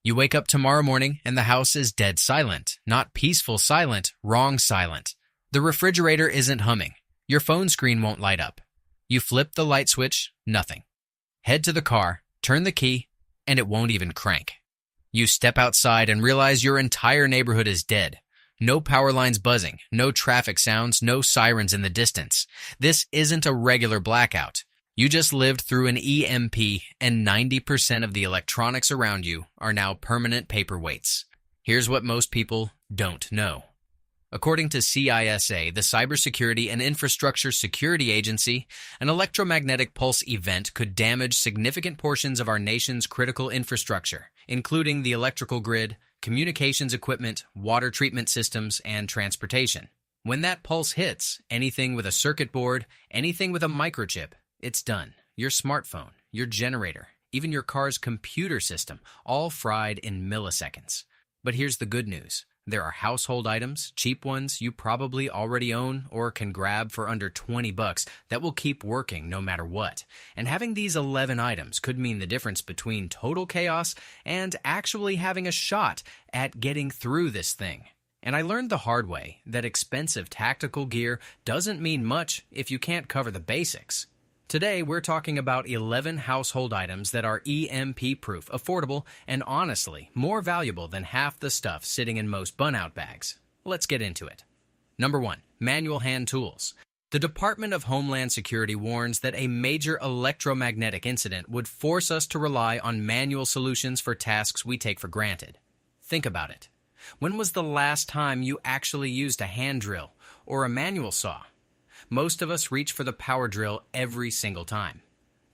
You wake up tomorrow morning and the house is dead silent. Not peaceful silent, wrong silent. The refrigerator isn't humming. Your phone screen won't light up. You flip the light switch, nothing. Head to the car, turn the key, and it won't even crank. You step outside and realize your entire neighborhood is dead. No power lines buzzing, no traffic sounds, no sirens in the distance. This isn't a regular blackout. You just lived through an EMP, and 90% of the electronics around you are now permanent paperweights. Here's what most people don't know. According to CISA, the Cybersecurity and Infrastructure Security Agency, an electromagnetic pulse event could damage significant portions of our nation's critical infrastructure, including the electrical grid, communications equipment, water treatment systems, and transportation. When that pulse hits, anything with a circuit board, anything with a microchip, it's done. Your smartphone, your generator, even your car's computer system, all fried in milliseconds. But here's the good news. There are household items, cheap ones you probably already own or can grab for under $20 that will keep working no matter what. And having these 11 items could mean the difference between total chaos and actually having a shot at getting through this thing. And I learned the hard way that expensive tactical gear doesn't mean much if you can't cover the basics. Today, we're talking about 11 household items that are EMP-proof, affordable, and honestly, more valuable than half the stuff sitting in most bun-out bags. Let's get into it. Number 1. Manual hand tools. The Department of Homeland Security warns that a major electromagnetic incident would force us to rely on manual solutions for tasks we take for granted. Think about it. When was the last time you actually used a hand drill or a manual saw? Most of us reach for the power drill every single time.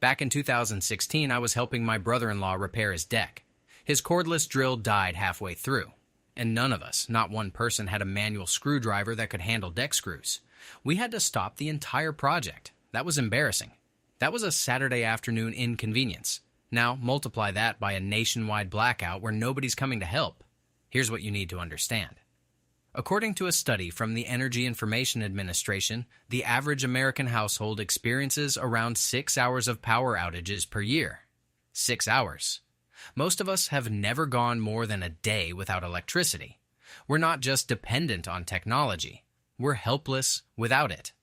Back in 2016, I was helping my brother-in-law repair his deck. His cordless drill died halfway through, and none of us, not one person, had a manual screwdriver that could handle deck screws. We had to stop the entire project. That was embarrassing. That was a Saturday afternoon inconvenience. Now multiply that by a nationwide blackout where nobody's coming to help. Here's what you need to understand. According to a study from the Energy Information Administration, the average American household experiences around 6 hours of power outages per year. 6 hours. Most of us have never gone more than a day without electricity. We're not just dependent on technology. We're helpless without it.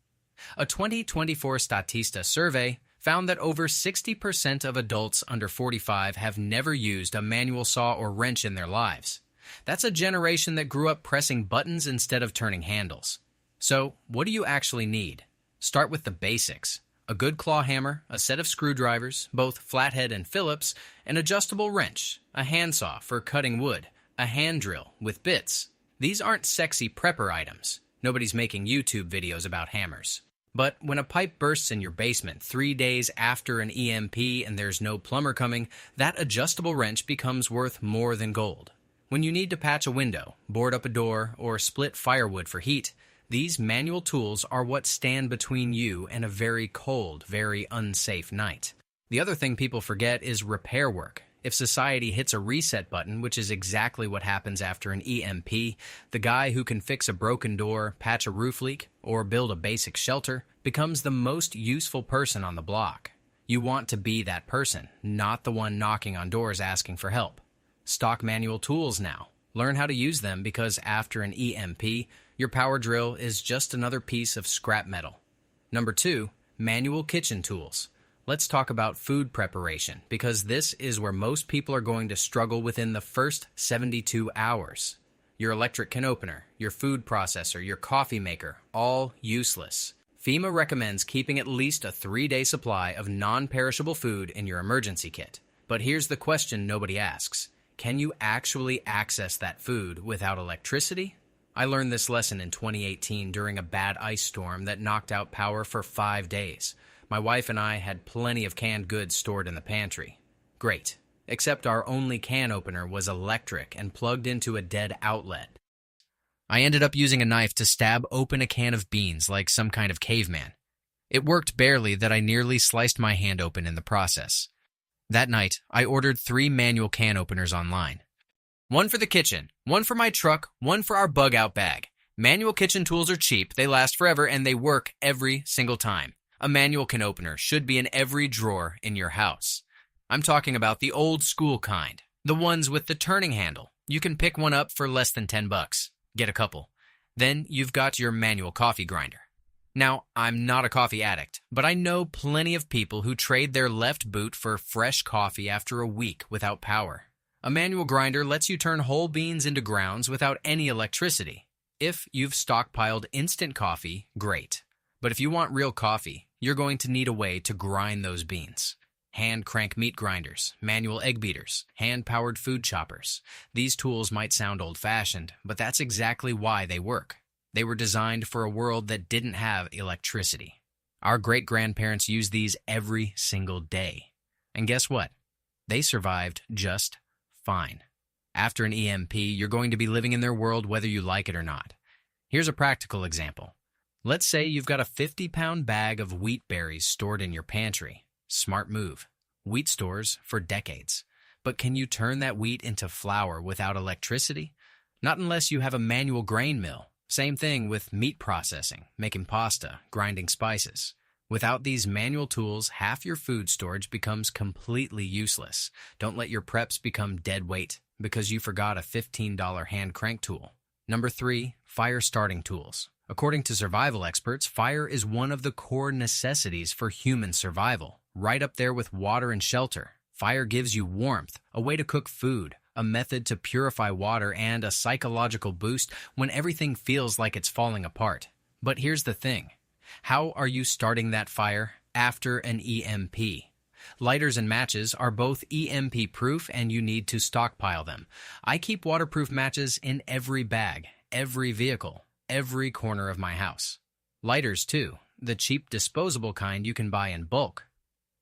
A 2024 Statista survey found that over 60% of adults under 45 have never used a manual saw or wrench in their lives. That's a generation that grew up pressing buttons instead of turning handles. So, what do you actually need? Start with the basics. A good claw hammer, a set of screwdrivers, both flathead and Phillips, an adjustable wrench, a handsaw for cutting wood, a hand drill with bits. These aren't sexy prepper items. Nobody's making YouTube videos about hammers. But when a pipe bursts in your basement 3 days after an EMP and there's no plumber coming, that adjustable wrench becomes worth more than gold. When you need to patch a window, board up a door, or split firewood for heat, these manual tools are what stand between you and a very cold, very unsafe night. The other thing people forget is repair work. If society hits a reset button, which is exactly what happens after an EMP, the guy who can fix a broken door, patch a roof leak, or build a basic shelter becomes the most useful person on the block. You want to be that person, not the one knocking on doors asking for help. Stock manual tools now. Learn how to use them because after an EMP, your power drill is just another piece of scrap metal. Number 2, manual kitchen tools. Let's talk about food preparation because this is where most people are going to struggle within the first 72 hours. Your electric can opener, your food processor, your coffee maker, all useless. FEMA recommends keeping at least a 3-day supply of non-perishable food in your emergency kit. But here's the question nobody asks. Can you actually access that food without electricity? I learned this lesson in 2018 during a bad ice storm that knocked out power for 5 days. My wife and I had plenty of canned goods stored in the pantry. Great, except our only can opener was electric and plugged into a dead outlet. I ended up using a knife to stab open a can of beans like some kind of caveman. It worked barely that I nearly sliced my hand open in the process. That night, I ordered 3 manual can openers online. One for the kitchen, one for my truck, one for our bug-out bag. Manual kitchen tools are cheap, they last forever, and they work every single time. A manual can opener should be in every drawer in your house. I'm talking about the old school kind. The ones with the turning handle. You can pick one up for less than $10. Get a couple. Then you've got your manual coffee grinder. Now, I'm not a coffee addict, but I know plenty of people who trade their left boot for fresh coffee after a week without power. A manual grinder lets you turn whole beans into grounds without any electricity. If you've stockpiled instant coffee, great. But if you want real coffee, you're going to need a way to grind those beans. Hand crank meat grinders, manual egg beaters, hand-powered food choppers. These tools might sound old-fashioned, but that's exactly why they work. They were designed for a world that didn't have electricity. Our great-grandparents used these every single day. And guess what? They survived just fine. After an EMP, you're going to be living in their world whether you like it or not. Here's a practical example. Let's say you've got a 50-pound bag of wheat berries stored in your pantry. Smart move. Wheat stores for decades. But can you turn that wheat into flour without electricity? Not unless you have a manual grain mill. Same thing with meat processing, making pasta, grinding spices. Without these manual tools, half your food storage becomes completely useless. Don't let your preps become dead weight because you forgot a $15 hand crank tool. Number 3, fire starting tools. According to survival experts, fire is one of the core necessities for human survival, right up there with water and shelter. Fire gives you warmth, a way to cook food, a method to purify water, and a psychological boost when everything feels like it's falling apart. But here's the thing. How are you starting that fire after an EMP? Lighters and matches are both EMP-proof and you need to stockpile them. I keep waterproof matches in every bag, every vehicle, every corner of my house. Lighters too, the cheap disposable kind you can buy in bulk.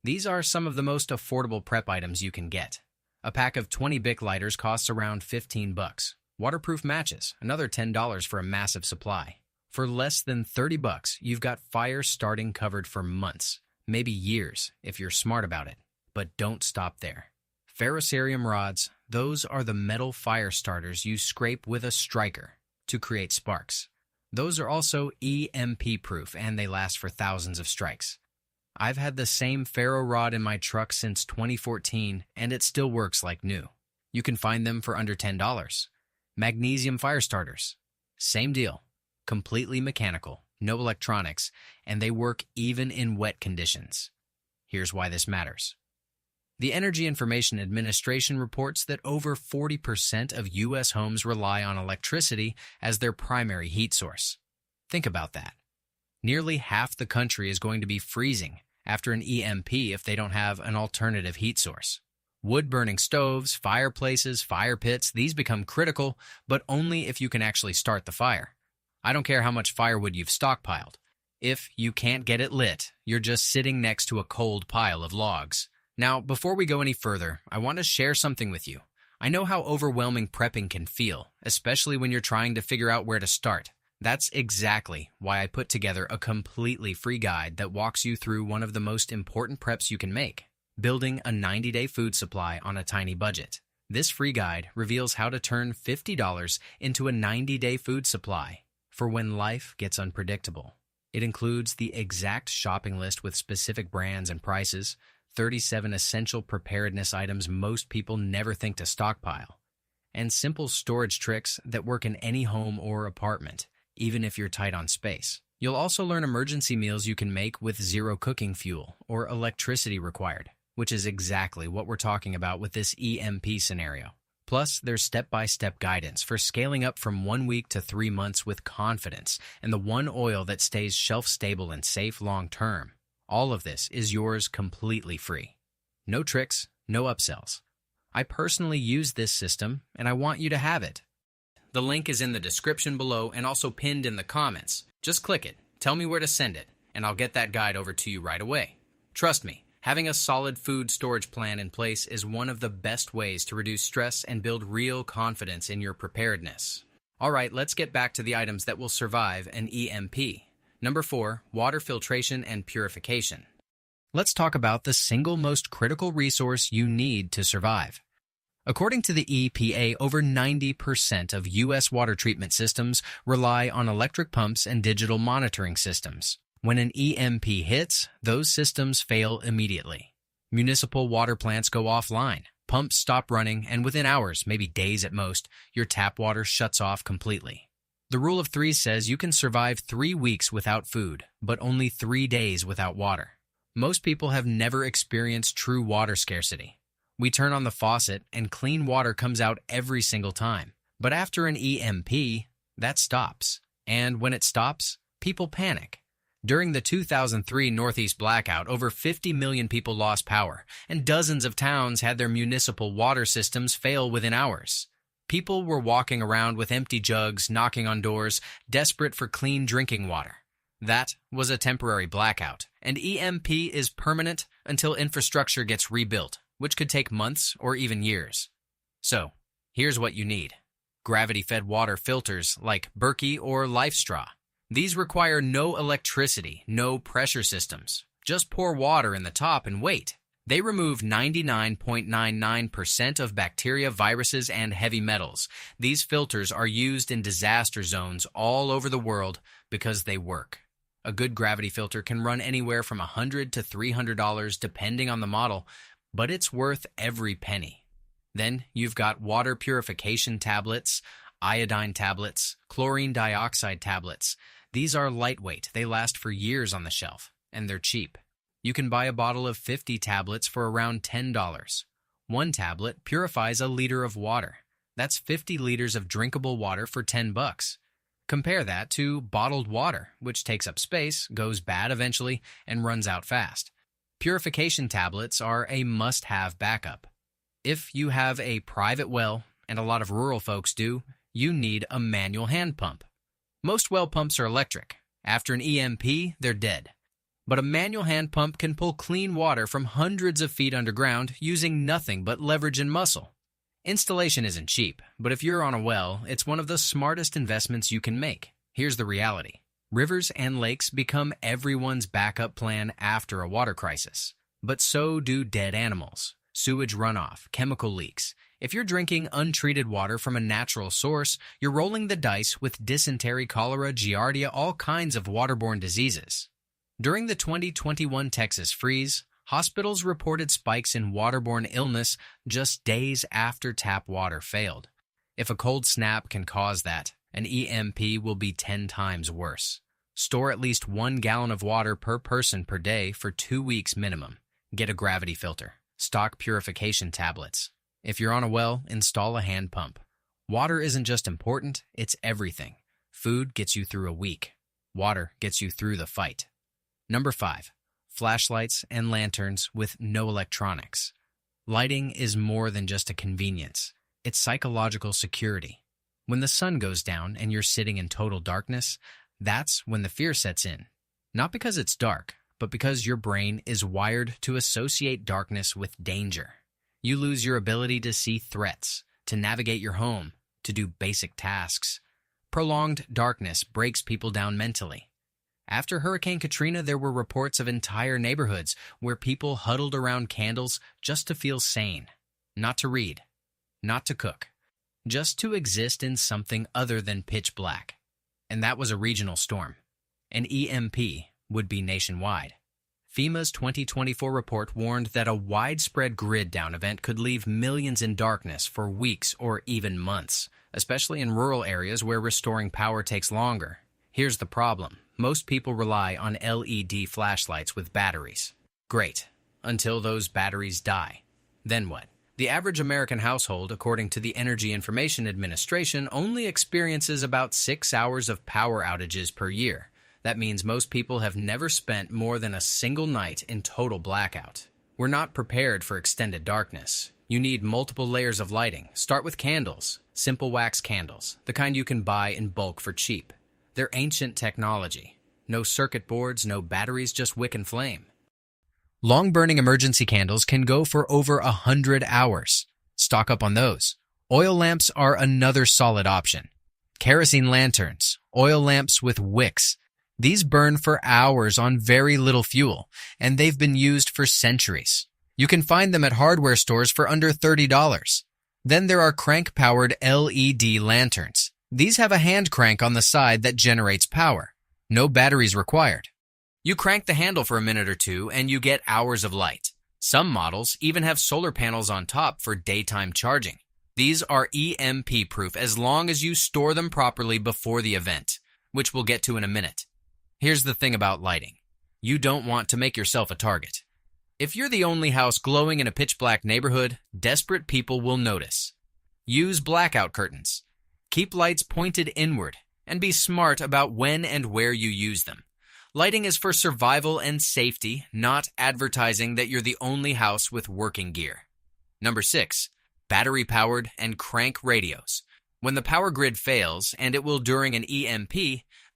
These are some of the most affordable prep items you can get. A pack of 20 Bic lighters costs around $15. Waterproof matches, another $10 for a massive supply. For less than $30, you've got fire starting covered for months, maybe years if you're smart about it. But don't stop there. Ferrocerium rods, those are the metal fire starters you scrape with a striker to create sparks. Those are also EMP-proof and they last for thousands of strikes. I've had the same ferro rod in my truck since 2014 and it still works like new. You can find them for under $10. Magnesium fire starters. Same deal. Completely mechanical, no electronics, and they work even in wet conditions. Here's why this matters. The Energy Information Administration reports that over 40% of U.S. homes rely on electricity as their primary heat source. Think about that. Nearly half the country is going to be freezing after an EMP if they don't have an alternative heat source. Wood-burning stoves, fireplaces, fire pits, these become critical, but only if you can actually start the fire. I don't care how much firewood you've stockpiled. If you can't get it lit, you're just sitting next to a cold pile of logs. Now, before we go any further, I want to share something with you. I know how overwhelming prepping can feel, especially when you're trying to figure out where to start. That's exactly why I put together a completely free guide that walks you through one of the most important preps you can make, building a 90-day food supply on a tiny budget. This free guide reveals how to turn $50 into a 90-day food supply for when life gets unpredictable. It includes the exact shopping list with specific brands and prices, 37 essential preparedness items most people never think to stockpile, and simple storage tricks that work in any home or apartment, even if you're tight on space. You'll also learn emergency meals you can make with zero cooking fuel or electricity required, which is exactly what we're talking about with this EMP scenario. Plus, there's step-by-step guidance for scaling up from 1 week to 3 months with confidence and the one oil that stays shelf-stable and safe long-term. All of this is yours completely free. No tricks, no upsells. I personally use this system, and I want you to have it. The link is in the description below and also pinned in the comments. Just click it, tell me where to send it, and I'll get that guide over to you right away. Trust me, having a solid food storage plan in place is one of the best ways to reduce stress and build real confidence in your preparedness. All right, let's get back to the items that will survive an EMP. Number 4, water filtration and purification. Let's talk about the single most critical resource you need to survive. According to the EPA, over 90% of U.S. water treatment systems rely on electric pumps and digital monitoring systems. When an EMP hits, those systems fail immediately. Municipal water plants go offline. Pumps stop running, and within hours, maybe days at most, your tap water shuts off completely. The rule of threes says you can survive 3 weeks without food, but only 3 days without water. Most people have never experienced true water scarcity. We turn on the faucet and clean water comes out every single time. But after an EMP, that stops. And when it stops, people panic. During the 2003 Northeast blackout, over 50 million people lost power, and dozens of towns had their municipal water systems fail within hours. People were walking around with empty jugs, knocking on doors, desperate for clean drinking water. That was a temporary blackout, and EMP is permanent until infrastructure gets rebuilt, which could take months or even years. So, here's what you need. Gravity-fed water filters like Berkey or LifeStraw. These require no electricity, no pressure systems. Just pour water in the top and wait. They remove 99.99% of bacteria, viruses, and heavy metals. These filters are used in disaster zones all over the world because they work. A good gravity filter can run anywhere from $100 to $300 depending on the model, but it's worth every penny. Then you've got water purification tablets, iodine tablets, chlorine dioxide tablets. These are lightweight, they last for years on the shelf, and they're cheap. You can buy a bottle of 50 tablets for around $10. One tablet purifies a liter of water. That's 50 liters of drinkable water for $10. Compare that to bottled water, which takes up space, goes bad eventually, and runs out fast. Purification tablets are a must-have backup. If you have a private well, and a lot of rural folks do, you need a manual hand pump. Most well pumps are electric. After an EMP, they're dead. But a manual hand pump can pull clean water from hundreds of feet underground using nothing but leverage and muscle. Installation isn't cheap, but if you're on a well, it's one of the smartest investments you can make. Here's the reality. Rivers and lakes become everyone's backup plan after a water crisis. But so do dead animals, sewage runoff, chemical leaks. If you're drinking untreated water from a natural source, you're rolling the dice with dysentery, cholera, giardia, all kinds of waterborne diseases. During the 2021 Texas freeze, hospitals reported spikes in waterborne illness just days after tap water failed. If a cold snap can cause that, an EMP will be 10 times worse. Store at least 1 gallon of water per person per day for 2 weeks minimum. Get a gravity filter. Stock purification tablets. If you're on a well, install a hand pump. Water isn't just important, it's everything. Food gets you through a week. Water gets you through the fight. Number 5. Flashlights and lanterns with no electronics. Lighting is more than just a convenience. It's psychological security. When the sun goes down and you're sitting in total darkness, that's when the fear sets in. Not because it's dark, but because your brain is wired to associate darkness with danger. You lose your ability to see threats, to navigate your home, to do basic tasks. Prolonged darkness breaks people down mentally. After Hurricane Katrina, there were reports of entire neighborhoods where people huddled around candles just to feel sane, not to read, not to cook, just to exist in something other than pitch black. And that was a regional storm. An EMP would be nationwide. FEMA's 2024 report warned that a widespread grid-down event could leave millions in darkness for weeks or even months, especially in rural areas where restoring power takes longer. Here's the problem. Most people rely on LED flashlights with batteries. Great, until those batteries die. Then what? The average American household, according to the Energy Information Administration, only experiences about 6 hours of power outages per year. That means most people have never spent more than a single night in total blackout. We're not prepared for extended darkness. You need multiple layers of lighting. Start with candles, simple wax candles, the kind you can buy in bulk for cheap. They're ancient technology. No circuit boards, no batteries, just wick and flame. Long-burning emergency candles can go for over 100 hours. Stock up on those. Oil lamps are another solid option. Kerosene lanterns, oil lamps with wicks. These burn for hours on very little fuel, and they've been used for centuries. You can find them at hardware stores for under $30. Then there are crank-powered LED lanterns. These have a hand crank on the side that generates power. No batteries required. You crank the handle for a minute or two, and you get hours of light. Some models even have solar panels on top for daytime charging. These are EMP-proof as long as you store them properly before the event, which we'll get to in a minute. Here's the thing about lighting. You don't want to make yourself a target. If you're the only house glowing in a pitch-black neighborhood, desperate people will notice. Use blackout curtains. Keep lights pointed inward, and be smart about when and where you use them. Lighting is for survival and safety, not advertising that you're the only house with working gear. Number 6. Battery-powered and crank radios. When the power grid fails, and it will during an EMP,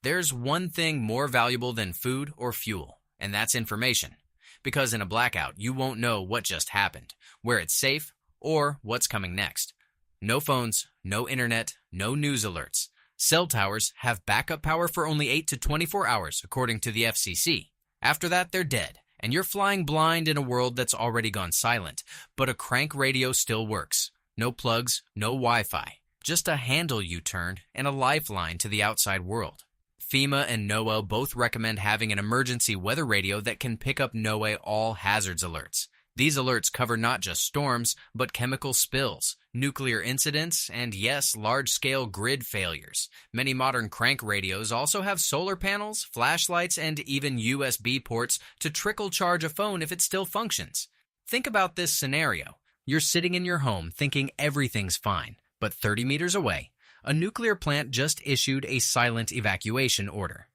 there's one thing more valuable than food or fuel, and that's information. Because in a blackout, you won't know what just happened, where it's safe, or what's coming next. No phones, no internet, no news alerts. Cell towers have backup power for only 8 to 24 hours, according to the FCC. After that, they're dead, and you're flying blind in a world that's already gone silent. But a crank radio still works. No plugs, no Wi-Fi. Just a handle you turn and a lifeline to the outside world. FEMA and NOAA both recommend having an emergency weather radio that can pick up NOAA all hazards alerts. These alerts cover not just storms, but chemical spills, nuclear incidents, and yes, large-scale grid failures. Many modern crank radios also have solar panels, flashlights, and even USB ports to trickle charge a phone if it still functions. Think about this scenario. You're sitting in your home thinking everything's fine, but 30 meters away, a nuclear plant just issued a silent evacuation order.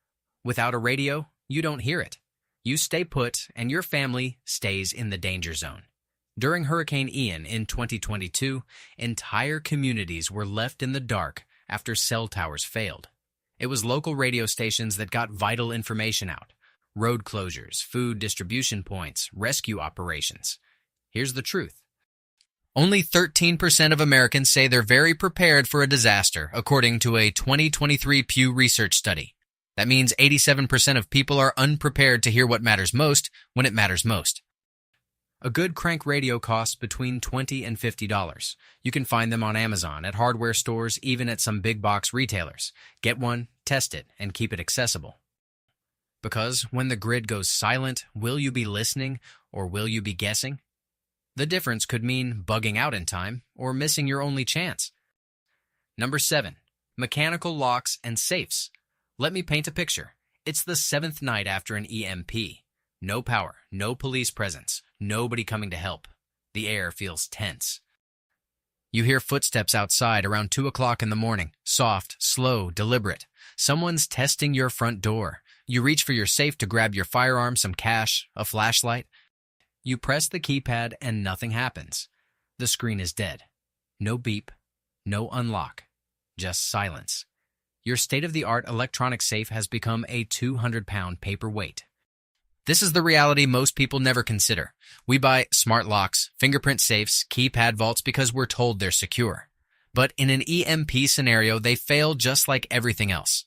Without a radio, you don't hear it. You stay put, and your family stays in the danger zone. During Hurricane Ian in 2022, entire communities were left in the dark after cell towers failed. It was local radio stations that got vital information out. Road closures, food distribution points, rescue operations. Here's the truth. Only 13% of Americans say they're very prepared for a disaster, according to a 2023 Pew Research study. That means 87% of people are unprepared to hear what matters most when it matters most. A good crank radio costs between $20 and $50. You can find them on Amazon, at hardware stores, even at some big box retailers. Get one, test it, and keep it accessible. Because when the grid goes silent, will you be listening or will you be guessing? The difference could mean bugging out in time or missing your only chance. Number 7. Mechanical locks and safes. Let me paint a picture. It's the 7th night after an EMP. No power, no police presence, nobody coming to help. The air feels tense. You hear footsteps outside around 2 o'clock in the morning, soft, slow, deliberate. Someone's testing your front door. You reach for your safe to grab your firearm, some cash, a flashlight. You press the keypad and nothing happens. The screen is dead. No beep, no unlock, just silence. Your state-of-the-art electronic safe has become a 200-pound paperweight. This is the reality most people never consider. We buy smart locks, fingerprint safes, keypad vaults because we're told they're secure. But in an EMP scenario, they fail just like everything else.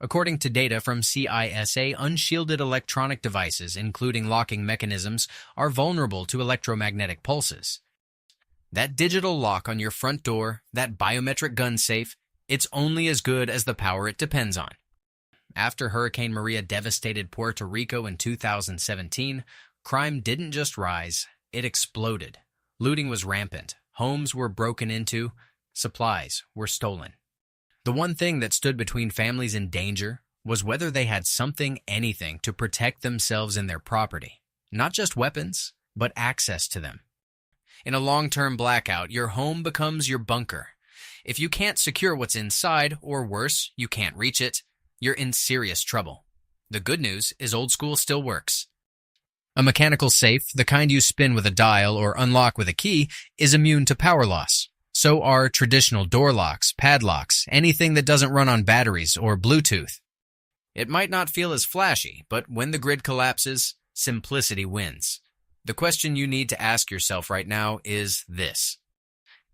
According to data from CISA, unshielded electronic devices, including locking mechanisms, are vulnerable to electromagnetic pulses. That digital lock on your front door, that biometric gun safe, it's only as good as the power it depends on. After Hurricane Maria devastated Puerto Rico in 2017, crime didn't just rise, it exploded. Looting was rampant, homes were broken into, supplies were stolen. The one thing that stood between families in danger was whether they had anything to protect themselves and their property. Not just weapons, but access to them. In a long-term blackout, your home becomes your bunker. If you can't secure what's inside, or worse, you can't reach it, you're in serious trouble. The good news is old school still works. A mechanical safe, the kind you spin with a dial or unlock with a key, is immune to power loss. So are traditional door locks, padlocks, anything that doesn't run on batteries or Bluetooth. It might not feel as flashy, but when the grid collapses, simplicity wins. The question you need to ask yourself right now is this.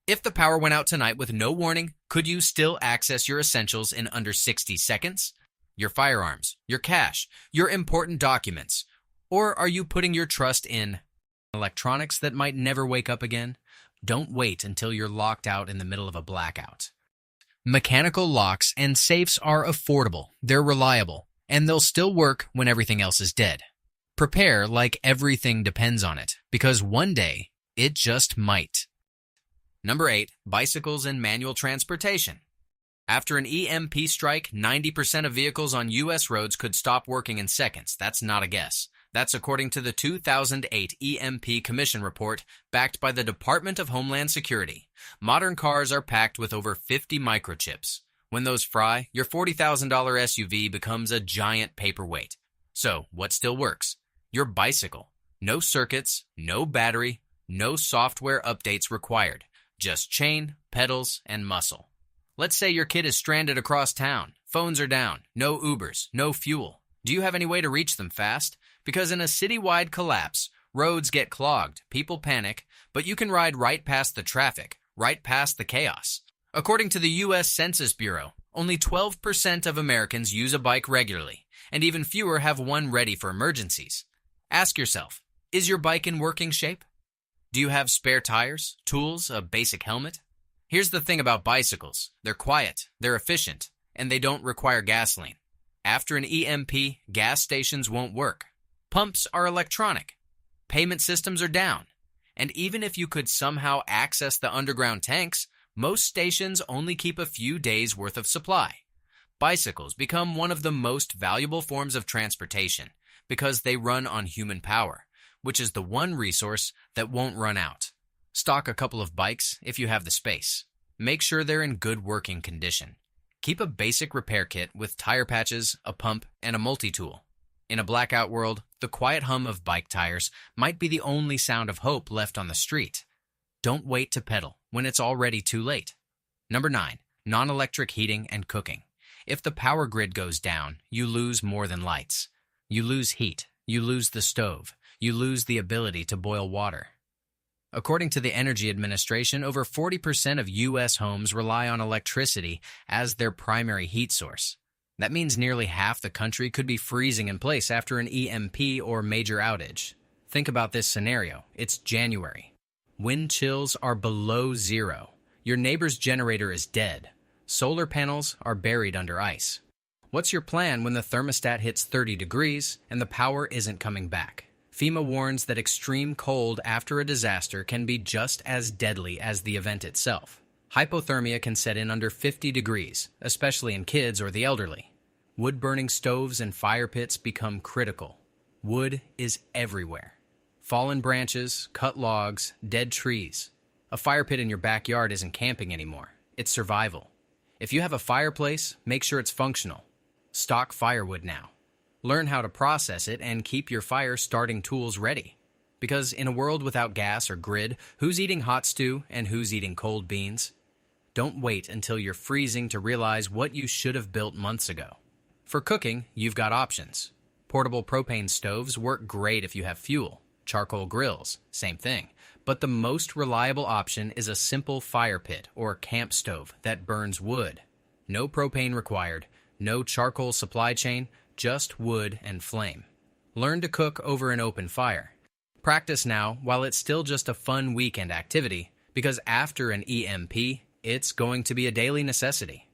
If the power went out tonight with no warning, could you still access your essentials in under 60 seconds? Your firearms, your cash, your important documents? Or are you putting your trust in electronics that might never wake up again? Don't wait until you're locked out in the middle of a blackout. Mechanical locks and safes are affordable, they're reliable, and they'll still work when everything else is dead. Prepare like everything depends on it, because one day it just might. Number 8, bicycles and manual transportation. After an EMP strike, 90% of vehicles on U.S. roads could stop working in seconds. That's not a guess. That's according to the 2008 EMP Commission report backed by the Department of Homeland Security. Modern cars are packed with over 50 microchips. When those fry, your $40,000 SUV becomes a giant paperweight. So, what still works? Your bicycle. No circuits, no battery, no software updates required. Just chain, pedals, and muscle. Let's say your kid is stranded across town. Phones are down. No Ubers. No fuel. Do you have any way to reach them fast? Because in a citywide collapse, roads get clogged, people panic, but you can ride right past the traffic, right past the chaos. According to the U.S. Census Bureau, only 12% of Americans use a bike regularly, and even fewer have one ready for emergencies. Ask yourself, is your bike in working shape? Do you have spare tires, tools, a basic helmet? Here's the thing about bicycles. They're quiet, they're efficient, and they don't require gasoline. After an EMP, gas stations won't work. Pumps are electronic. Payment systems are down. And even if you could somehow access the underground tanks, most stations only keep a few days' worth of supply. Bicycles become one of the most valuable forms of transportation because they run on human power, which is the one resource that won't run out. Stock a couple of bikes if you have the space. Make sure they're in good working condition. Keep a basic repair kit with tire patches, a pump, and a multi-tool. In a blackout world, the quiet hum of bike tires might be the only sound of hope left on the street. Don't wait to pedal when it's already too late. Number 9, non-electric heating and cooking. If the power grid goes down, you lose more than lights. You lose heat, you lose the stove, you lose the ability to boil water. According to the Energy Administration, over 40% of U.S. homes rely on electricity as their primary heat source. That means nearly half the country could be freezing in place after an EMP or major outage. Think about this scenario. It's January. Wind chills are below zero. Your neighbor's generator is dead. Solar panels are buried under ice. What's your plan when the thermostat hits 30 degrees and the power isn't coming back? FEMA warns that extreme cold after a disaster can be just as deadly as the event itself. Hypothermia can set in under 50 degrees, especially in kids or the elderly. Wood-burning stoves and fire pits become critical. Wood is everywhere. Fallen branches, cut logs, dead trees. A fire pit in your backyard isn't camping anymore. It's survival. If you have a fireplace, make sure it's functional. Stock firewood now. Learn how to process it and keep your fire starting tools ready. Because in a world without gas or grid, who's eating hot stew and who's eating cold beans? Don't wait until you're freezing to realize what you should have built months ago. For cooking, you've got options. Portable propane stoves work great if you have fuel. Charcoal grills, same thing. But the most reliable option is a simple fire pit or camp stove that burns wood. No propane required, no charcoal supply chain, just wood and flame. Learn to cook over an open fire. Practice now while it's still just a fun weekend activity, because after an EMP, it's going to be a daily necessity.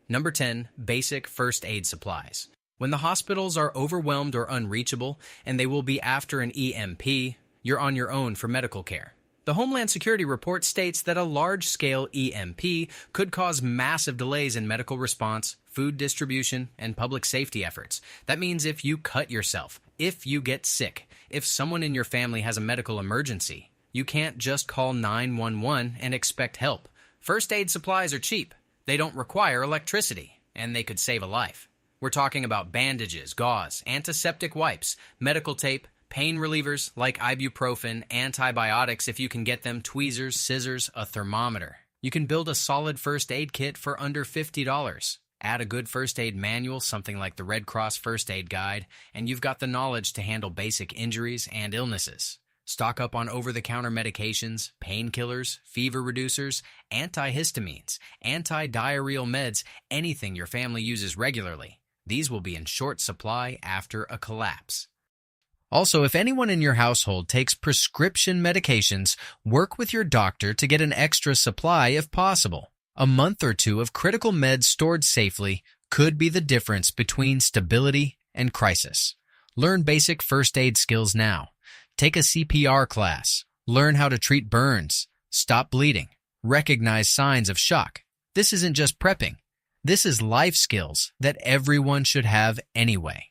Number 10, basic first aid supplies. When the hospitals are overwhelmed or unreachable, and they will be after an EMP, you're on your own for medical care. The Homeland Security report states that a large-scale EMP could cause massive delays in medical response, food distribution, and public safety efforts. That means if you cut yourself, if you get sick, if someone in your family has a medical emergency, you can't just call 911 and expect help. First aid supplies are cheap. They don't require electricity, and they could save a life. We're talking about bandages, gauze, antiseptic wipes, medical tape, pain relievers like ibuprofen, antibiotics if you can get them, tweezers, scissors, a thermometer. You can build a solid first aid kit for under $50. Add a good first aid manual, something like the Red Cross First Aid Guide, and you've got the knowledge to handle basic injuries and illnesses. Stock up on over-the-counter medications, painkillers, fever reducers, antihistamines, anti-diarrheal meds, anything your family uses regularly. These will be in short supply after a collapse. Also, if anyone in your household takes prescription medications, work with your doctor to get an extra supply if possible. A month or two of critical meds stored safely could be the difference between stability and crisis. Learn basic first aid skills now. Take a CPR class. Learn how to treat burns, stop bleeding, recognize signs of shock. This isn't just prepping. This is life skills that everyone should have anyway.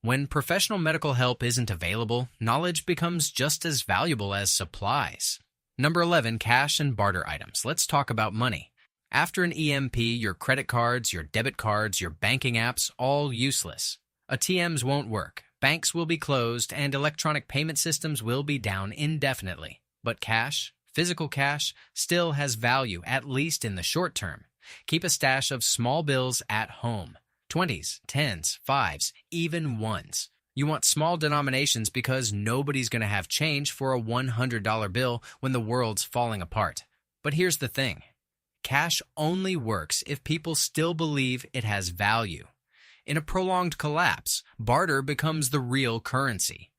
When professional medical help isn't available, knowledge becomes just as valuable as supplies. Number 11, cash and barter items. Let's talk about money. After an EMP, your credit cards, your debit cards, your banking apps, all useless. ATMs won't work, banks will be closed, and electronic payment systems will be down indefinitely. But cash, physical cash, still has value, at least in the short term. Keep a stash of small bills at home. 20s, 10s, 5s, even 1s. You want small denominations because nobody's going to have change for a $100 bill when the world's falling apart. But here's the thing. Cash only works if people still believe it has value. In a prolonged collapse, barter becomes the real currency.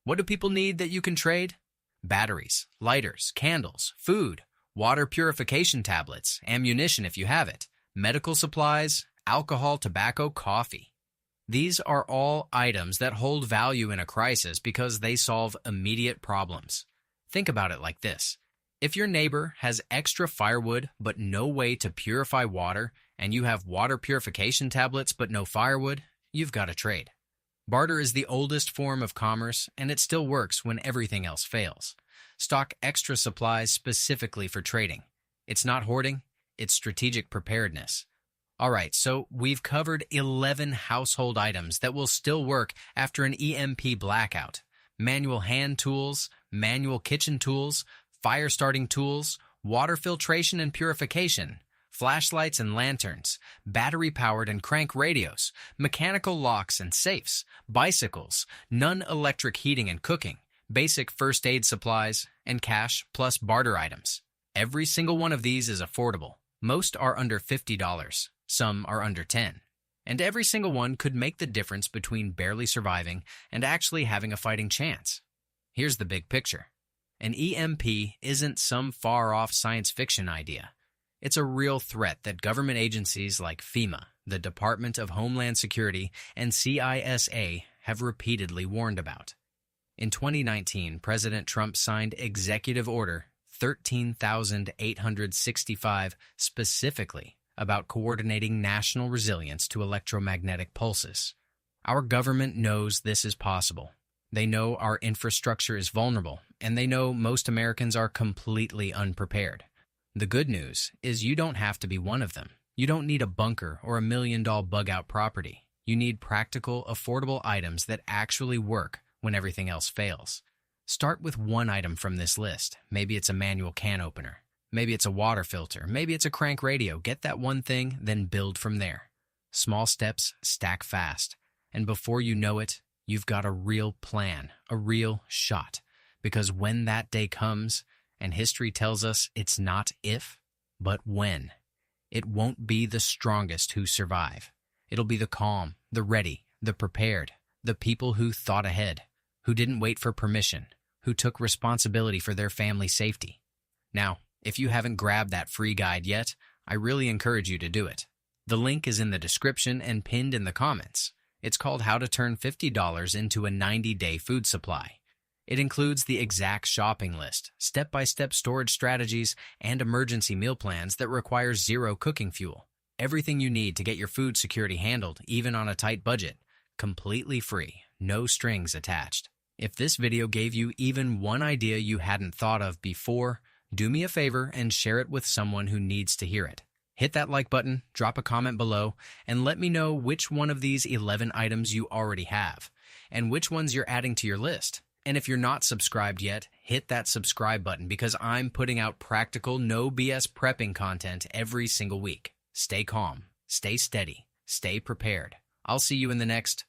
What do people need that you can trade? Batteries, lighters, candles, food, water purification tablets, ammunition if you have it, medical supplies, alcohol, tobacco, coffee. These are all items that hold value in a crisis because they solve immediate problems. Think about it like this. If your neighbor has extra firewood but no way to purify water, and you have water purification tablets but no firewood, you've got to trade. Barter is the oldest form of commerce, and it still works when everything else fails. Stock extra supplies specifically for trading. It's not hoarding, it's strategic preparedness. All right, so we've covered 11 household items that will still work after an EMP blackout. Manual hand tools, manual kitchen tools, fire starting tools, water filtration and purification, flashlights and lanterns, battery-powered and crank radios, mechanical locks and safes, bicycles, non-electric heating and cooking, basic first aid supplies, and cash plus barter items. Every single one of these is affordable. Most are under $50. Some are under $10. And every single one could make the difference between barely surviving and actually having a fighting chance. Here's the big picture. An EMP isn't some far-off science fiction idea. It's a real threat that government agencies like FEMA, the Department of Homeland Security, and CISA have repeatedly warned about. In 2019, President Trump signed Executive Order 13,865 specifically about coordinating national resilience to electromagnetic pulses. Our government knows this is possible. They know our infrastructure is vulnerable, and they know most Americans are completely unprepared. The good news is you don't have to be one of them. You don't need a bunker or $1 million bug-out property. You need practical, affordable items that actually work when everything else fails. Start with one item from this list. Maybe it's a manual can opener. Maybe it's a water filter. Maybe it's a crank radio. Get that one thing, then build from there. Small steps stack fast. And before you know it, you've got a real plan, a real shot. Because when that day comes, and history tells us it's not if, but when, it won't be the strongest who survive. It'll be the calm, the ready, the prepared, the people who thought ahead, who didn't wait for permission, who took responsibility for their family's safety. Now, if you haven't grabbed that free guide yet, I really encourage you to do it. The link is in the description and pinned in the comments. It's called How to Turn $50 into a 90-Day Food Supply. It includes the exact shopping list, step-by-step storage strategies, and emergency meal plans that require zero cooking fuel. Everything you need to get your food security handled, even on a tight budget. Completely free, no strings attached. If this video gave you even one idea you hadn't thought of before, do me a favor and share it with someone who needs to hear it. Hit that like button, drop a comment below, and let me know which one of these 11 items you already have, and which ones you're adding to your list. And if you're not subscribed yet, hit that subscribe button because I'm putting out practical, no BS prepping content every single week. Stay calm, stay steady, stay prepared. I'll see you in the next